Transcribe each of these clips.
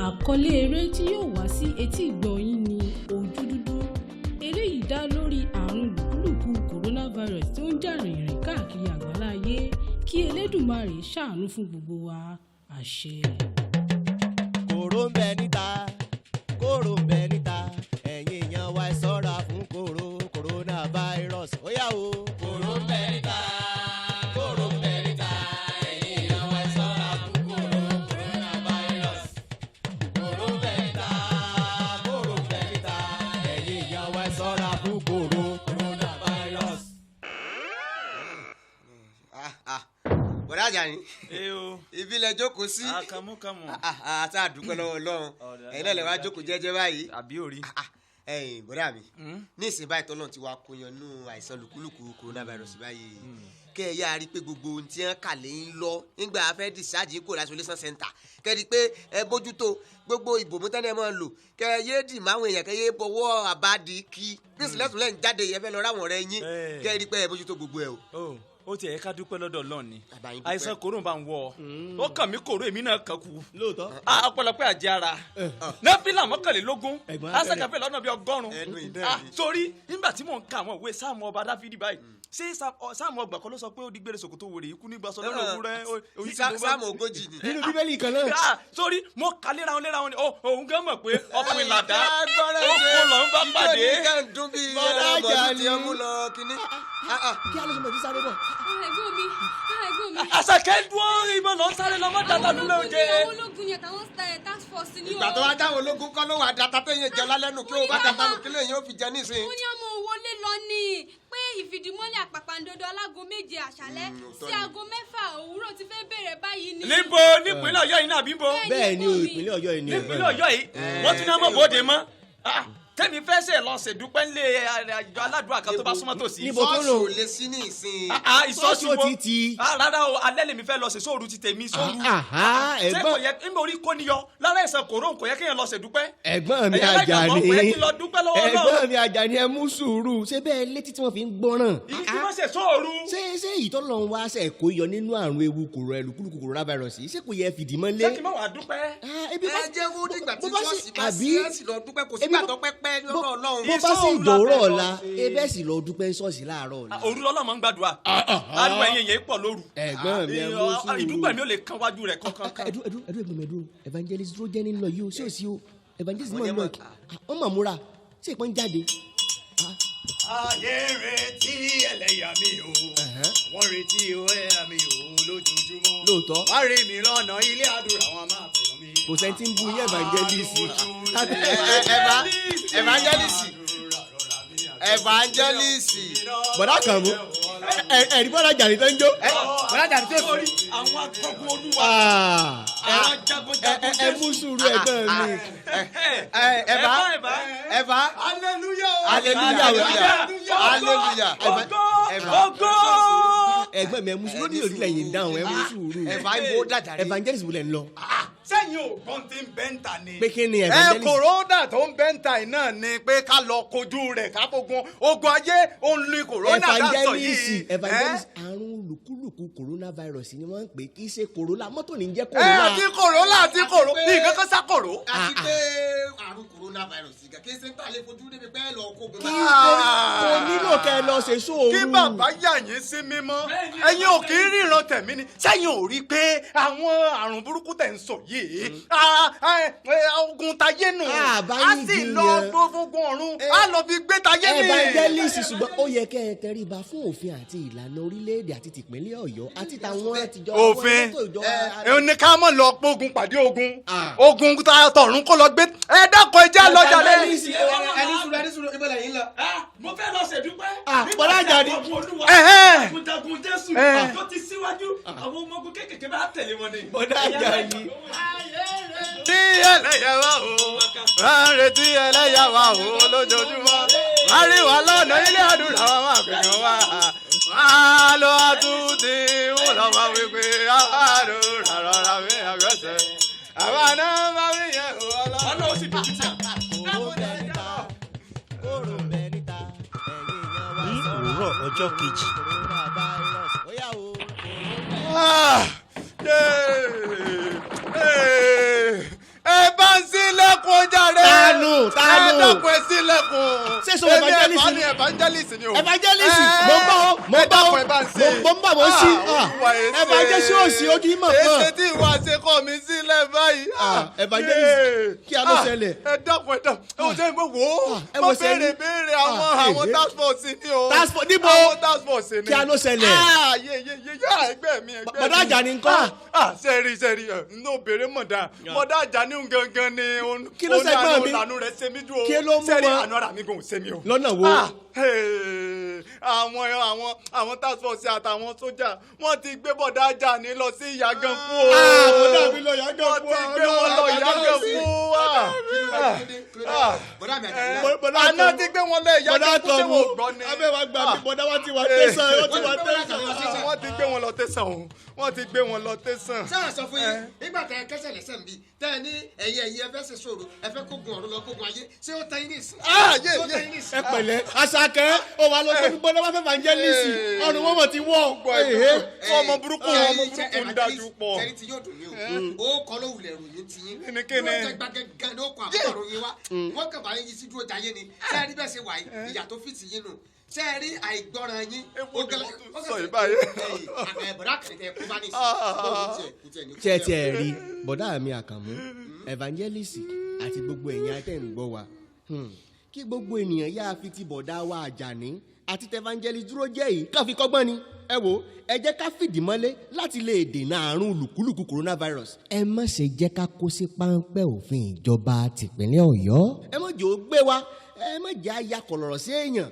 Àkọlé eré tí yóò wá sí etí ìgbọ́ yín ni Ojú Dúdú. Eré yìí dá lórí àrùn lùkúlùkù coronavirus tó ń jà rìnrìn káàkiri àgbáláyé. Kí Elédùmarè ṣàánú fún gbogbo wa. Àṣẹ. Kòró ń bẹ níta, kòró ń bẹ níta, ẹ̀yin èèyàn wa ẹ ṣọ́ra fún coronavirus. Ó yá o. Kòró ń bẹ níta, kòró ń bẹ níta, ẹ̀yin èèyàn wa ẹ ṣọ́ra fún coronavirus. Kòró ń bẹ níta, kòró ń bẹ níta, ẹ̀yin èèyàn wa ẹ ṣọ́ra fún coronavirus. Bọ̀dá Àjàní. Ibi lẹ jókòó sí. Kàmú. Àti àdúpẹ́ lọ́wọ́ Ọlọ́run. Ẹ̀yin náà lè wá jókòó jẹ́jẹ́ báyìí. Àbí orí. Ẹ̀yin bọ̀dá mi. Ní ìsìn báyìí tọ́lọ́run ti wá kóyan nú àìsàn lùkúlùkù coronavirus báyìí. Kẹ́ ẹ yá rí pé gbogbo ohun tí wọ́n kà lé ń lọ nígbà fẹ́ discharge kò isolation center. Kẹ́ ẹ rí pé ẹ bójútó gbogbo ìbòmú tẹ́lẹ̀ máa ń lò. Kẹ́ ẹ yé dì máwọn èèyàn kẹ́ ẹ yé bọ̀wọ́ àbádìí kí. Bí ìsìlẹ̀sùn lẹ́yìn jáde yẹn fẹ́ lọ ráwọn ọ̀rẹ́ yín. Kẹ́ ẹ rí pé ẹ bójútó gbogbo ẹ o. Ó tiẹ̀ ká dúpẹ́ lọ́dọ̀ Ọlọ́run ni àìsàn kòró bá ń wọ ó kàn mí kòró èmi náà kàn kú lóòótọ́ ọ̀pọ̀lọpọ̀ àjẹ ara nẹ́fìlà mọ́kànlélógún asẹ́kàfẹ́ lọ́nà bíi 100 sórí nígbà tí mò ń ka àwọn ìwé sáàmù ọba Dáfídì báyìí ṣé sáàmù ọgbà kan ló sọ pé ó di gbére ṣòkòtò wèrè ikú nígbà sọ lọ́nà òwúrẹ́ sáàmù ogójì ni nínú Bíbélì kan náà. sórí mo kà léra wọn ni òun gan mọ̀ pé ọkùnrin làdá ó kó lọ ń bá pàdé. Bọ̀dá Àjàní kí á ló sọ mọ̀ tí sáré bọ̀. ẹ̀gbọ́n mi. Àṣàkẹ́ dúró ìbọn lọ sáré lọ mọ́ dàtà lulẹ̀ oúnjẹ. àwọn ológun yẹn táwọn task force ni o. ìgbà tó wá dáwọ́ ológun kọ́ ló wà dàtà tó yẹn jẹ lálẹ́ nù kí o bá dàtà nù kí lè yẹn ó fi jẹ nísìnyí. wọ́n ní ọmọ wọlé lọ ní pé ìfìdímọ́lẹ̀ àpàpàǹdodo alágo 7 àṣálẹ́ sí aago 6 òwúrọ̀ ti fẹ́ bẹ̀rẹ̀ báyìí ni. níbo nípínlẹ̀ Ọ̀yọ́ yìí náà bí bo. bẹ́ẹ̀ ni o ìpínlẹ̀ Ọ̀yọ́ yìí ni. nípínlẹ̀ Ọ̀yọ́ yìí wọ́n tún ní ọmọ bòde mọ́ tẹ́mi fẹ́ ṣe lọ ṣèdúpẹ́ ńlẹ̀ àjọ aládùúgbò kan tó bá súnmọ́ tòsí. níbo tó lò sọ́ọ̀sì ò lè sí ní ìsìn. ìsọ́ọ̀sì wo ti. rárá o alẹ́ lèmi fẹ́ lọ ṣe sóòrù ti tèmi sóòrù. ṣé kò yẹ nígbà orí kò níyọ lára ẹ̀sẹ̀ kòró kò yẹ kéèyàn lọ ṣèdúpẹ́. ẹ̀gbọ́n mi Àjàní ẹ̀gbọ́n mi Àjàní ẹ mú sùúrù ṣé bẹ́ẹ̀ létí tí wọ́n fi ń gbọ́ràn. ìgbìmọ̀ ṣe sóòrù. ṣé ìtọ́lọ́run wá ṣe kó yọ nínú àrùn ewu lùkúlùkù coronavirus ṣé kò yẹ fìdí mọ́lé. ṣé kí n má wàá dúpẹ́. ẹ jẹ́ wo nígbà tí sọ́ọ̀sì bá sí ẹ̀ sì lọ dúpẹ́ kò sígbà tó pẹ́pẹ́ ní ọ̀rọ̀ Ọlọ́run. bó bá sì dòwúrọ̀ ọ̀la ebẹ́ sì lọ dúpẹ́ ṣọ́ọ̀ṣì láàárọ̀ ọ̀la. òru lọ́lọ́mọ ń gbàdúrà ariwo ẹ̀yìn yẹn pọ̀ lóru. ẹ̀gbọ́n mi ẹ mú sùúrù. ìdúpẹ́ mi ò lè kan wájú rẹ̀ kankan. ẹdú evangelist dúró jẹ́ nínú yìí o sí òsì o evangelist mọ̀ nínú wọ́n mọ̀ múra sí ìpọ́n jáde. ayé retí ẹlẹ́yà mi o wọ́n retí ẹlẹ́yà mi o lójoojúmọ́. lóòótọ́ wọ́n rí mi lọ́nà ilé àdúrà wọn máa fẹ̀yọ́ mi. kò sẹ́ńtì ń bu yín evangelist. evangelist. bọ̀dá kan mú ẹ̀rí bọ́dá Àjàní tó ń jó. bọ̀dá Àjàní tó sórí àwọn akọgun olúwa àwọn jagunjagun ẹ mú sùúrù ẹ̀gbọ́n mi. ẹ̀fà hallelujah ẹ̀gbọ́n mi ẹ mú sùúrù lórí òrìlẹ̀ yìí dáhùn ẹ mú sùúrù. ẹ̀fà ibo dàjà rí. evangelist wulẹ̀ ń lọ. sẹ́yìn ògbọ́n ti ń bẹ́ńtà ni. pé kí ni evangelist. kòrónà tó ń bẹ́ńtà yìí náà ni pé ká lọ kojú rẹ̀ ká fogun ogun ayé òun ni kòrónà dáńtọ̀ yìí. evangelist àrùn lùkúlùkù coronavirus ni wọ́n ń pè kí ṣe kòrónà mọ́tò ní jẹ́ kòrónà. àti kòrónà ní nǹkan kan sá kòró. àti pé àrùn coronavirus kì í ṣe ń tàlé fojú débi pé lọ kó gbé. kò nílò kẹ́ ẹ lọ ṣe sóòrù. kí bàbá yà yín sí mímọ́ ẹ̀yin ò kì í ríran tẹ̀mí ni sẹ́yìn ò rí pé àwọn àrùn burúkú tẹ̀ ń sọ yìí ogun tayé nù á sì lọ gbógun ọ̀run á lọ fi gbé tayé mi. evangelist ṣùgbọ́n ó yẹ kẹ́ ẹ tẹríba fún òfin àti ìlànà orílẹ̀-èdè àti tìpínlẹ̀ Ọ̀yọ́ àti tàwọn àtijọ́. òfin ní ká mọ̀ lọ gbógun pàdé ogun tọ̀run kó lọ gbé ẹ dákọ̀ ẹ jẹ́ lọ́jà lẹ́yìn. ẹni sùúrù ibo lẹ́yìn lọ. mo fẹ́ lọ ṣèdúpẹ́. bọ̀dá Àjàní. jagunjagun Jésù tó ti síwájú àwọn ọmọ ogun kékèké bá tẹ̀lé wọn ni. bọ̀dá Àjàní. tí ẹlẹ́yà wá o máa ń retí ẹlẹ́yà wá o lójoojúmọ́ máa rí wa lọ́nà ilé àdúrà wa máa fi hàn wá máa lọ àtúntì wọn lọ máa wí pé àdúrà rọra mi àgbẹ̀sẹ̀ àwa náà máa wí yẹn o ọlọ́run. ọlọ́run sì dojú tì à. ní òwúrọ̀ ọjọ́ kejì. ẹ bá ń dákun ẹ sílẹ̀kùn. Ṣé sọ evangelist èmi evangelist ni o. evangelist mo ń bọ̀ mo ń bọ̀ mo ń sí evangelist ò sí ojú ìmọ̀ kan. èsè tí ìwà ṣe kọ́ mi sílẹ̀ báyìí. evangelist kí a ló ṣẹlẹ̀. ẹ dákun ẹ jẹ́ ìwé wò ó mo béèrè àwọn task force ni o. task force níbo àwọn task force ni. kí a ló ṣẹlẹ̀. ẹgbẹ́ mi. bọ̀dá Àjàní ńkọ́. sẹ́rí ní obìnrin mọ̀dá Àjàní gangan ni kí ló ṣẹgbọ́n mi olànà rẹ̀ ṣe mí jù o. kí ló mú wọn sẹ́rí àná ara mi kò ṣe mí o. lọ́nà wo. àwọn task force àtàwọn sójà wọ́n ti gbé bọ̀dá Àjàní lọ sí Ìyàgànkú o. bọ̀dá mi lọ Ìyàgànkú. wọ́n ti gbé wọn lọ Ìyàgànkú. àná ti gbé wọn lọ Ìyàgànkú tí wọ́n gbọ́ ni. abẹ́wà gbà mí bọ̀dá wa ti wà tẹ̀sán wọ́n ti gbé wọn lọ tẹ̀sán o wọ́n ti gbé wọn lọ tẹ̀sán. sáà sọ fún yín nígbà tẹ ẹ kẹsẹ̀ lẹ́sẹ̀ ń bí tẹ ẹ ní ẹ̀yẹ ẹ fẹ́ ṣe sòrò ẹ fẹ́ kógun ọ̀run lọ kógun ayé ṣé ó tẹ yín nìsín. ẹ pẹ̀lẹ́ Àṣàkẹ́ ó wà lọ tóbi bọ́dá wá fẹ́ evangelist ọ̀run wọn mọ̀ ti wọ́. ọmọ burúkú ń dájú pọ̀. tẹ́lí ti yóò dùn mí o ó kọ́ ló wulẹ̀ ròyìn ti yín. kíni. wọ́n tẹ gbàgẹ́gẹ́ ló kọ́ àbúrò ròyìn wa wọ́n kàn bá yín sí dúró jayé ni sẹ́ẹ̀rí bẹ́ẹ̀ ṣe wà yìí ìyà tó fìtì yín nù sẹ́ẹ̀rí àìgbọ́ràn yín. sọ ìbáyé. bọ̀dá kẹ̀kẹ́ kú bá ní sí. tiẹ̀ rí bọ̀dá mi Àkànmú evangelist àti gbogbo ẹ̀yin atẹ́ ń gbọ́ wa kí gbogbo ènìyàn yáa fi ti bọ̀dá wa Àjàní àti evangelist dúró jẹ́ yìí ká fi kọ́gbọ́n ni ẹ wo ẹ jẹ́ ká fìdí mọ́lé láti lè dènà àrùn lùkúlùkù coronavirus. ẹ má ṣe jẹ́ ká kó sí páńpẹ́ òfin ìjọba tìpínlẹ̀ Ọ̀yọ́. ẹ má jẹ́ ó gbé wa ẹ má jẹ́ àyà kọ̀lọ̀rọ̀ sí èèyàn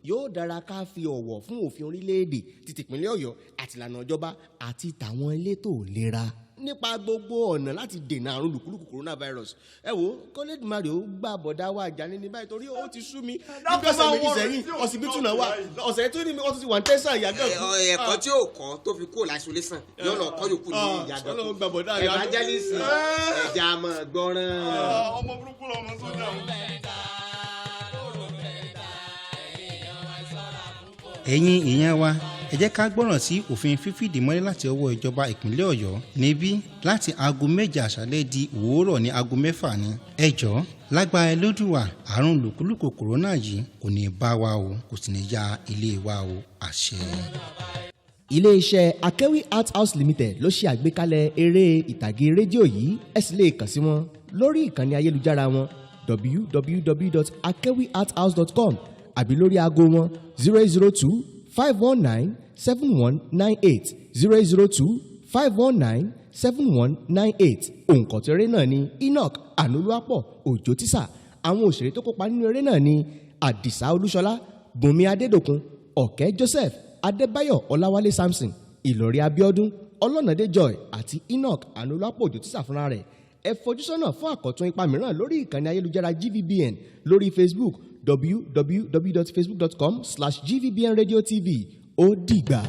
yóò dára ká fi ọ̀wọ̀ fún òfin orílẹ̀-èdè ti tìpínlẹ̀ Ọ̀yọ́ àti ìlànà ìjọba àti tàwọn elétò ìlera nípa gbogbo ọ̀nà láti dènà àrùn lùkúlùkù coronavirus. ẹ wo kọ́lẹ́dùmarè ó gbà bọ̀dá wa Àjàní ní báyìí torí ó ti sú mi nígbà ọ̀sẹ̀ méjì sẹ́yìn ọsibítù náà wà ọ̀sẹ̀ tó ní mi wọ́n ti wà ń tẹ̀sán Ìyàgànkú. ẹ̀kọ́ tí ò kọ́ tó fi kúrò láìsọlẹ́sàn yóò lọ kọ́ yòókù ní Ìyàgànkú. evangelist ẹ̀jẹ̀ àmọ́ gbọ́ràn. ọmọ burúkú lọmọ sójà. ẹ̀yin èèyàn wa ẹ jẹ́ ká gbọ́ràn sí òfin fífìdí mọ́lé láti ọwọ́ ìjọba ìpínlẹ̀ Ọ̀yọ́ níbí láti aago 7 àṣálẹ́ di òwúrọ̀ ní aago 6 ni. ẹ jọ̀ọ́ lágbára Ẹlẹ́dùà àrùn lùkúlùkù kòrónà yìí kò ní bá wa o kò sì ní ya ilé wa o àṣẹ. Ilé-iṣẹ́ Akewi Art House Limited ló ṣe àgbékalẹ̀ eré ìtàgé rédíò yìí ẹ sì lè kàn sí wọn lórí ìkànnì ayélujára wọn www.akewiarthouse.com àbí lórí aago wọn 002-519-7198 002-519-7198. òǹkọ̀tún eré náà ni Enoch Anoluwapo Òjó Tísà. àwọn òṣèré tó kópa nínú eré náà ni Àdìsá Olúṣọlá, Bùnmi Adédòkun, Ọ̀kẹ́ Joseph, Adébáyọ̀ Ọláwálé Samson, Ìlọ̀rí Abíọ́dún, Ọlọ́nàdé Joy àti Enoch Anoluwapo Òjó Tísà fúnra rẹ̀. ẹ fojúsọ́nà fún àkọ́tún ipa mìíràn lórí ìkànnì ayélujára GVBN lórí Facebook www.facebook.com/GVBNRadioTV. ó dìgbà.